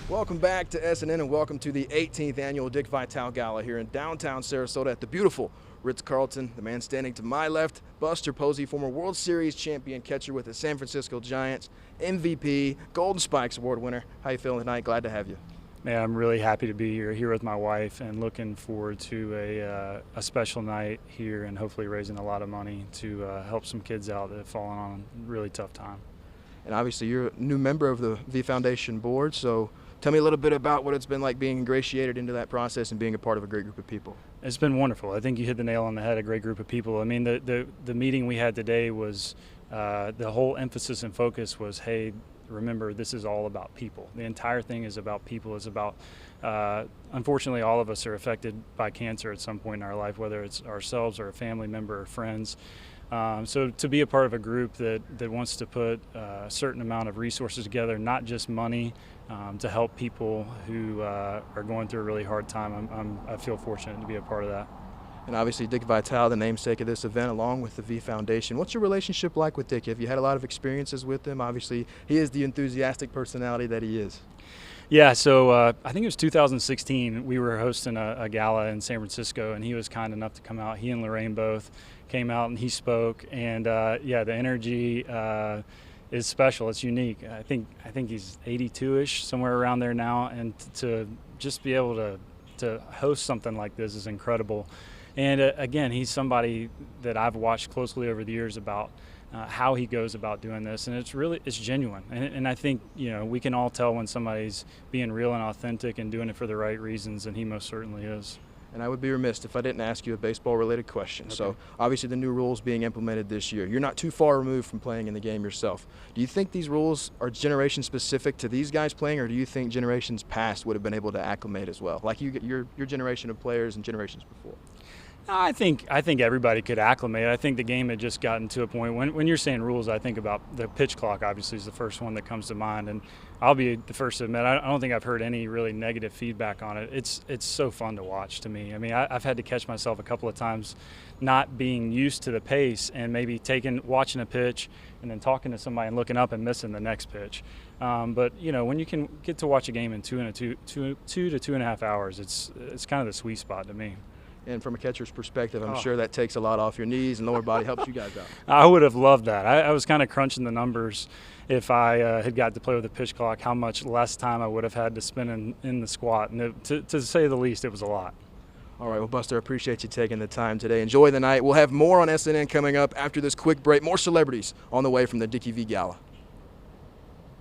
Welcome back to SNN and welcome to the 18th annual Dick Vitale Gala here in downtown Sarasota at the beautiful Ritz-Carlton. The man standing to my left, Buster Posey, former World Series champion catcher with the San Francisco Giants, MVP, Golden Spikes Award winner. How you feeling tonight? Glad to have you. Yeah, I'm really happy to be here with my wife and looking forward to a special night here and hopefully raising a lot of money to help some kids out that have fallen on a really tough time. And obviously you're a new member of the V Foundation board, so tell me a little bit about what it's been like being ingratiated into that process and being a part of a great group of people. It's been wonderful. I think you hit the nail on the head, a great group of people. I mean, the meeting we had today was, the whole emphasis and focus was, hey, remember, this is all about people. The entire thing is about people. It's about, unfortunately, all of us are affected by cancer at some point in our life, whether it's ourselves or a family member or friends. So to be a part of a group that wants to put a certain amount of resources together, not just money, to help people who are going through a really hard time, I feel fortunate to be a part of that. And obviously Dick Vitale, the namesake of this event, along with the V Foundation. What's your relationship like with Dick? Have you had a lot of experiences with him? Obviously, he is the enthusiastic personality that he is. Yeah, so I think it was 2016. We were hosting a gala in San Francisco, and he was kind enough to come out. He and Lorraine both came out, and he spoke. And yeah, the energy is special. It's unique. I think he's 82-ish, somewhere around there now. And to just be able to host something like this is incredible. And again, he's somebody that I've watched closely over the years about how he goes about doing this, and it's genuine. And I think, you know, we can all tell when somebody's being real and authentic and doing it for the right reasons, and he most certainly is. And I would be remiss if I didn't ask you a baseball-related question. Okay. So obviously the new rules being implemented this year. You're not too far removed from playing in the game yourself. Do you think these rules are generation-specific to these guys playing, or do you think generations past would have been able to acclimate as well, like your generation of players and generations before? I think everybody could acclimate. I think the game had just gotten to a point when you're saying rules, I think about the pitch clock. Obviously, is the first one that comes to mind, and I'll be the first to admit I don't think I've heard any really negative feedback on it. It's so fun to watch to me. I mean, I've had to catch myself a couple of times not being used to the pace and maybe watching a pitch and then talking to somebody and looking up and missing the next pitch. But you know, when you can get to watch a game in 2 to 2.5 hours, it's kind of the sweet spot to me. And from a catcher's perspective, I'm sure that takes a lot off your knees and lower body, helps you guys out. I would have loved that. I was kind of crunching the numbers if I had got to play with a pitch clock, how much less time I would have had to spend in the squat. And to say the least, it was a lot. All right, well, Buster, I appreciate you taking the time today. Enjoy the night. We'll have more on SNN coming up after this quick break. More celebrities on the way from the Dickie V Gala.